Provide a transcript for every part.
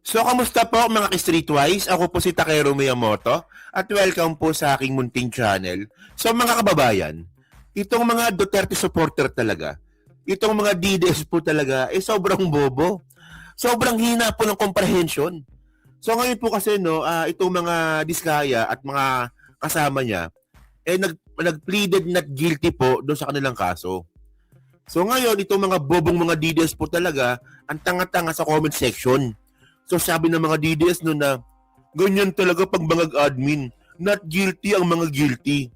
So, kamusta po mga ka-Streetwise? Ako po si Takero Miyamoto at welcome po sa aking munting channel. So, mga kababayan, itong mga Duterte supporter talaga, itong mga DDS po talaga, sobrang bobo. Sobrang hina po ng comprehension. So, ngayon po kasi, no, itong mga Diskaya at mga kasama niya, nag-pleaded not guilty po doon sa kanilang kaso. So, ngayon, itong mga bobong mga DDS po talaga, ang tanga-tanga sa comment section. So sabi ng mga DDS no na ganyan talaga pag mga admin, not guilty ang mga guilty.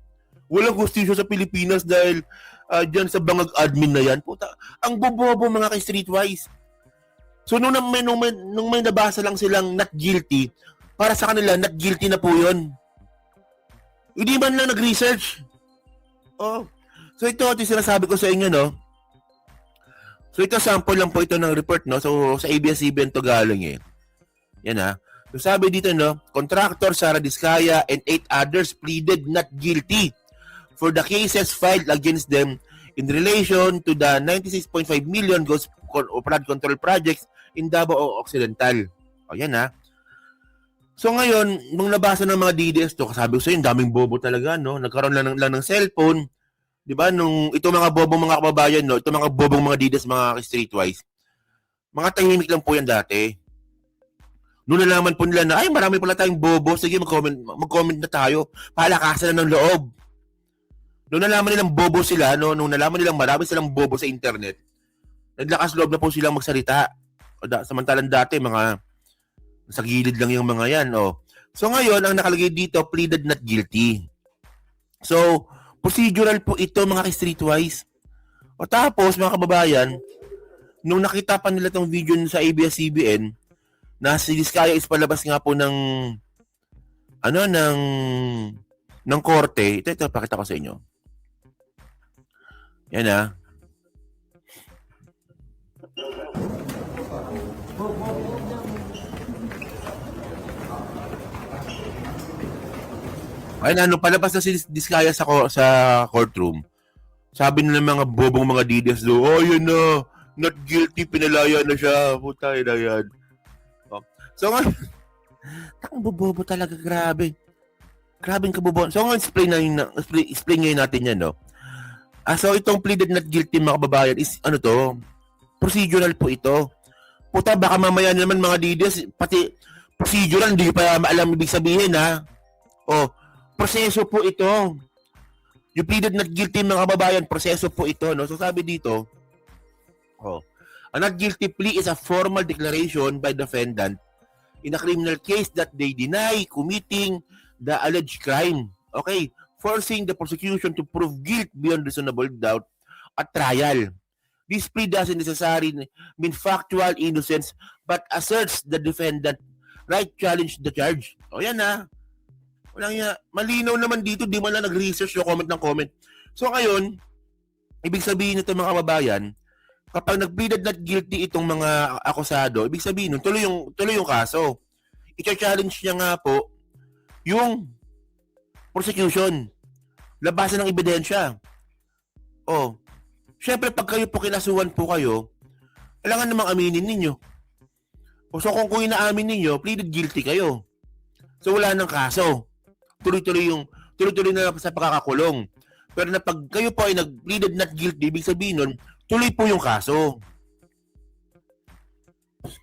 Walang hustisya sa Pilipinas dahil dyan sa bangag admin na yan. Puta, ang bobobo mga kay-Streetwise. So nung may nabasa lang silang not guilty, para sa kanila, not guilty na po yun. Hindi man lang nag-research. Oh. So ito sinasabi ko sa inyo, no? So ito sample lang po ito ng report, no? So sa ABS-CBN to galing eh. Yan ha. So sabi dito, no, contractor Sara Diskaya and 8 others pleaded not guilty for the cases filed against them in relation to the 96.5 million ghost flood control projects in Davao Occidental. O yan ha. So ngayon, nung nabasa ng mga DDS to, sabi ko sa inyo, daming bobo talaga, no? Nagkaroon lang ng cellphone. 'Di ba? Nung ito mga bobong mga kababayan, no, ito mga bobong mga DDS, mga Streetwise. Mga tahimik lang po yan dati. Noon nalaman po nila na, ay, marami pala tayong bobo. Sige, mag-comment na tayo. Palakasan na ng loob. Noon nalaman nilang bobo sila, no? Nung nalaman nilang marami silang bobo sa internet, naglakas loob na po silang magsalita. Samantalang dati, mga sa gilid lang yung mga yan. Oh. So ngayon, ang nakalagay dito, pleaded not guilty. So, procedural po ito, mga ka-Streetwise. O tapos, mga kababayan, nung nakita pa nila tong video sa ABS-CBN, na si Diskaya is palabas nga po ng ng korte. Ito, pakita ko sa inyo. Yan ah. Ayun, palabas na si Diskaya sa courtroom. Sabi nila mga bobong mga DDS do, oh yun na, not guilty, pinalaya na siya. Puta na yan. So ngayon, takang bobobo talaga, grabe. Grabe yung kabobo. So ngayon, explain ngayon natin yan, no? So itong pleaded not guilty, mga kababayan, is ano to? Procedural po ito. Puta, baka mamaya naman mga DDS, pati procedural, hindi pa maalam ibig sabihin, ha? Oh, proseso po ito. Yung pleaded not guilty, mga kababayan, proseso po ito, no? So sabi dito, a not guilty plea is a formal declaration by defendant in a criminal case that they deny committing the alleged crime. Okay? Forcing the prosecution to prove guilt beyond reasonable doubt at trial. This plea doesn't necessarily mean factual innocence but asserts the defendant right challenge the charge. O yan na. Walang yan. Malinaw naman dito, di man lang nag-research o comment ng comment. So ngayon, ibig sabihin nito mga kababayan, kapag nag-pleaded not guilty itong mga akusado, ibig sabihin nun, tuloy yung kaso. I-challenge niya nga po yung prosecution. Labasan ng ebidensya. Oh, syempre pag kayo po kinasuhan po kayo, kailangan namang aminin ninyo. So kung inaamin ninyo, pleaded guilty kayo. So wala nang kaso. Tuloy-tuloy na sa pagkakakulong. Pero na pag kayo po ay nag-pleaded not guilty, ibig sabihin nun, tuloy po yung kaso.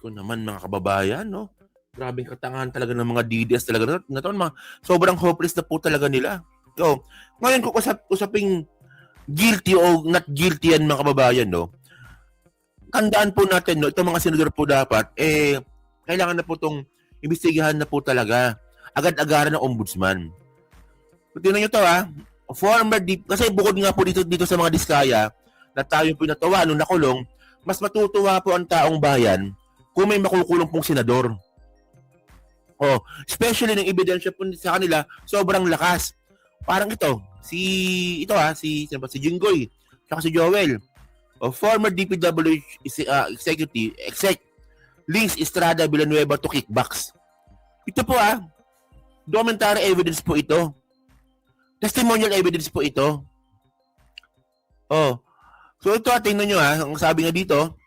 Ko naman mga kababayan, no? Grabing katangahan talaga ng mga DDS talaga na to. Sobrang hopeless na po talaga nila. So, ngayon kung usaping guilty o not guilty yan mga kababayan, no? Tandaan po natin, no? Itong mga senador po dapat, kailangan na po itong imbestigahan na po talaga. Agad-agaran ng ombudsman. Tingnan nyo to, ha? Kasi bukod nga po dito sa mga Diskaya, na tayo po natawa nung nakulong, mas matutuwa po ang taong bayan kung may makukulong pong senador. Oh, especially ng ebidensya po sa kanila, sobrang lakas. Parang ito, si Jinggoy, saka si Joel, former DPWH executive, links Estrada Villanueva to kickbacks. Ito po documentary evidence po ito. Testimonial evidence po ito. Oh, so ito tingnan nyo ang sabi nga dito,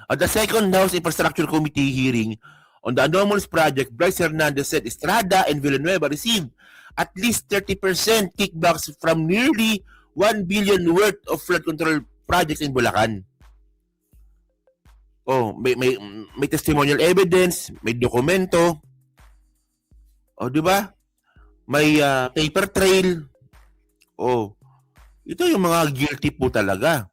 At the second House Infrastructure Committee hearing on the anomalous project, Bryce Hernandez said Estrada and Villanueva received at least 30% kickbacks from nearly 1 billion worth of flood control projects in Bulacan. Oh, may testimonial evidence, may dokumento. Oh, 'di ba? May paper trail. Oh, ito yung mga guilty po talaga.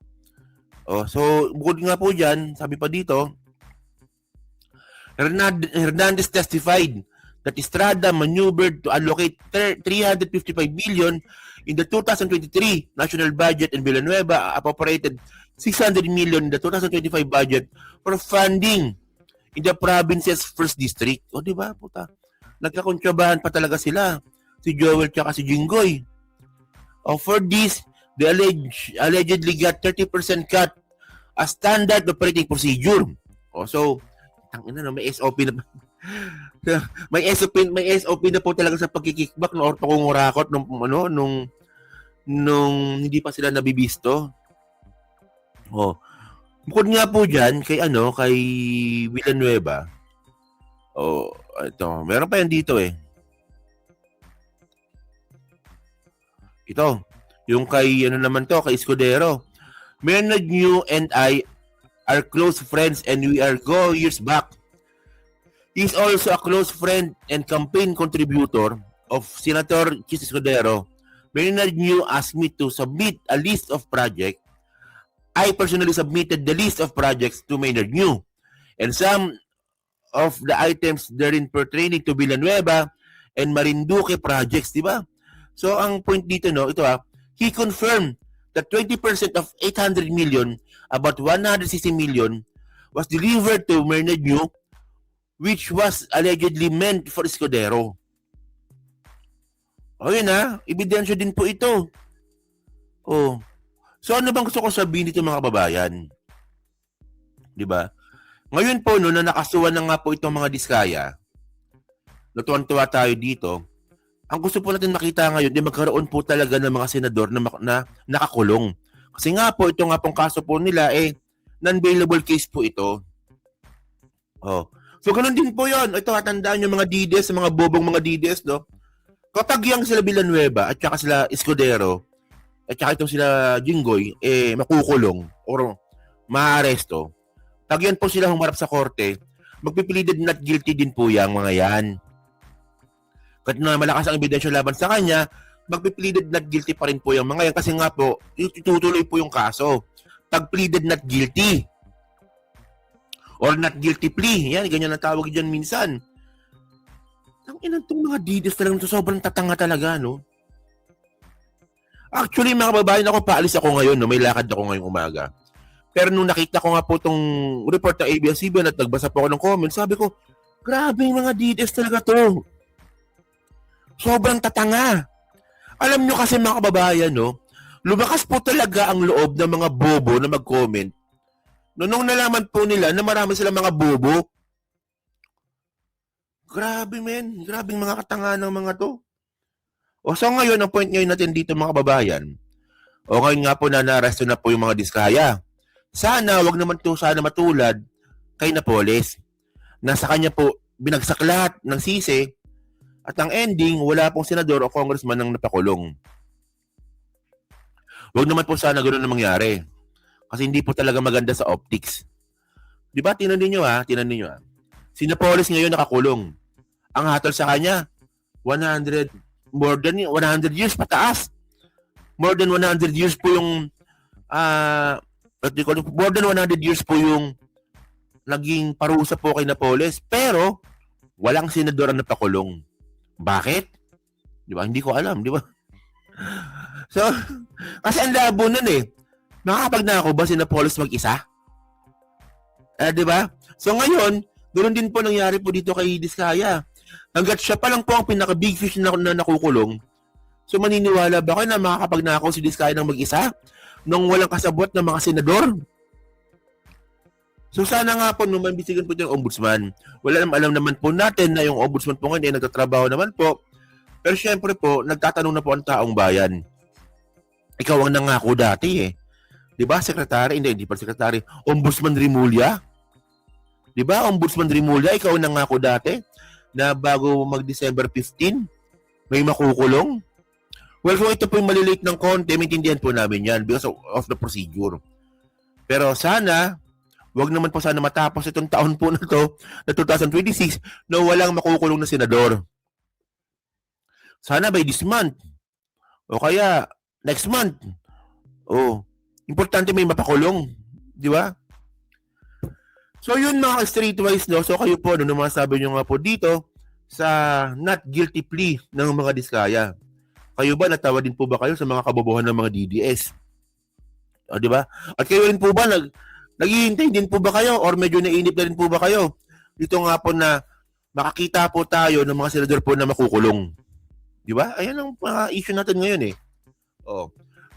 Oh, so bukod nga po diyan, sabi pa dito, Hernandez testified that Estrada maneuvered to allocate 355 billion in the 2023 national budget and Villanueva appropriated 600 million in the 2025 budget for funding in the province's first district. O, di ba, puta? Nagkakontrabahan pa talaga sila. Si Joel tsaka si Jinggoy. For this, they allegedly got 30% cut as standard operating procedure. So, tangina na, may SOP na may SOP na po talaga sa pagkikickback ng orto-kungurakot nung hindi pa sila nabibisto. Bukod nga po diyan kay Villanueva. Ito, meron pa yan dito eh. Ito, yung kay kay Escudero. Maynard New and I are close friends and we are go years back. He's also a close friend and campaign contributor of Senator Chis Escudero. Maynard New asked me to submit a list of projects. I personally submitted the list of projects to Maynard New. And some of the items therein pertaining to Villanueva and Marinduque projects, di ba? So, ang point dito, he confirmed that 20% of 800 million, about 160 million, was delivered to Maynard New, which was allegedly meant for Escudero. Yun ebidensya din po ito. So ano bang gusto ko sabihin dito mga kababayan? Di ba? Ngayon po, na nakasuhan na nga po itong mga diskaya, natuwan-tuwa tayo dito, ang gusto po natin makita ngayon, magkaroon po talaga ng mga senador na nakakulong. Kasi nga po, ito nga pong kaso po nila, non-bailable case po ito. So, ganun din po yun. Ito, tandaan yung mga DDS, mga bobong mga DDS, kapag yung sila Villanueva at saka sila Escudero, at saka itong sila Jinggoy, makukulong or maaresto. Pag yan po sila humarap sa korte, magpipleaded not guilty din po yung mga yan. Kahit na malakas ang ebidensya laban sa kanya, magpipleaded not guilty pa rin po yung mga yan. Kasi nga po, itutuloy po yung kaso. Pag pleaded not guilty, or not guilty plea, yan, ganyan ang tawag dyan minsan. Ang inang itong mga DDS talagang sobrang tatanga talaga, Actually, mga kababayan, paalis ako ngayon, may lakad ako ngayong umaga. Pero nung nakita ko nga po itong report ng ABS-CBN at nagbasa po ako ng comment, sabi ko, grabe yung mga DDS talaga to. Sobrang tatanga. Alam nyo kasi mga kababayan, lumakas po talaga ang loob ng mga bobo na mag-comment. Nung nalaman po nila na marami silang mga bobo, grabe men, grabe mga katanga ng mga to. So ngayon, ang point ngayon natin dito mga kababayan, ngayon nga po na na-arresto na po yung mga diskaya. Sana, wag naman to sana matulad kay Napoles. Na sa kanya po, binagsak lahat ng sisi at ang ending, wala pong senador o congressman nang napakulong. Wag naman po sana ganoon na mangyari. Kasi hindi po talaga maganda sa optics. Di ba? Tinan ninyo. Si Napoles ngayon nakakulong. Ang hatol sa kanya, more than 100 years pataas. More than 100 years po yung more than 100 years po yung naging parusa po kay Napoles, pero walang senador ang napakulong. Bakit? Di ba? Hindi ko alam, di ba? So, kasi ang labo nun makakapag-nako ba si Napoles mag-isa? Di ba? So ngayon, ganoon din po nangyari po dito kay Diskaya. Hanggat siya pa lang po ang pinaka-big fish na nakukulong. So maniniwala ba kayo na makakapag-nakaw si Diskaya ng mag-isa? Nung walang kasabot ng mga senador? So sana nga po nung mambisigan po yung ombudsman. Alam naman po natin na yung ombudsman po ngayon nagtatrabaho naman po. Pero syempre po, nagtatanong na po ang taong bayan. Ikaw ang nangako dati Di ba, sekretary? Hindi pa sekretary. Ombudsman Rimulya? Di ba, Ombudsman Rimulya, ikaw nangako dati na bago mag-December 15, may makukulong? Well, kung ito po yung malilate ng konti, maintindihan po namin yan because of the procedure. Pero sana, wag naman po sana matapos itong taon po na to, na 2026, na walang makukulong na senador. Sana by this month, o kaya next month. Oh, importante may mapakulong. Di ba? So yun mga streetwise, no? So kayo po, ano masasabi nyo nga po dito sa not guilty plea ng mga Diskaya? Kayo ba, natawa din po ba kayo sa mga kabobohan ng mga DDS? O, di ba? At kayo rin po ba, naghihintay din po ba kayo or medyo nainip na rin po ba kayo? Dito nga po na makakita po tayo ng mga senador po na makukulong. Di ba? Ayan ang mga issue natin ngayon eh. Oh.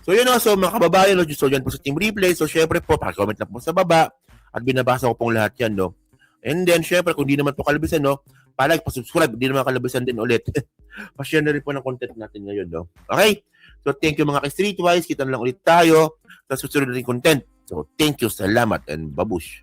So yun also, mga kababayan, no? So yan po sa Team Replay. So syempre po, pakicomment lang po sa baba. At binabasa ko pong lahat yan, no? And then, syempre, kung di naman po kalabisan, no? Pa-like, pa-subscribe, di naman kalabisan din ulit. Pa-share na rin po ng content natin ngayon, no? Okay? So, thank you mga ka-streetwise. Kita na lang ulit tayo sa susunod na content. So, thank you, salamat, and babush.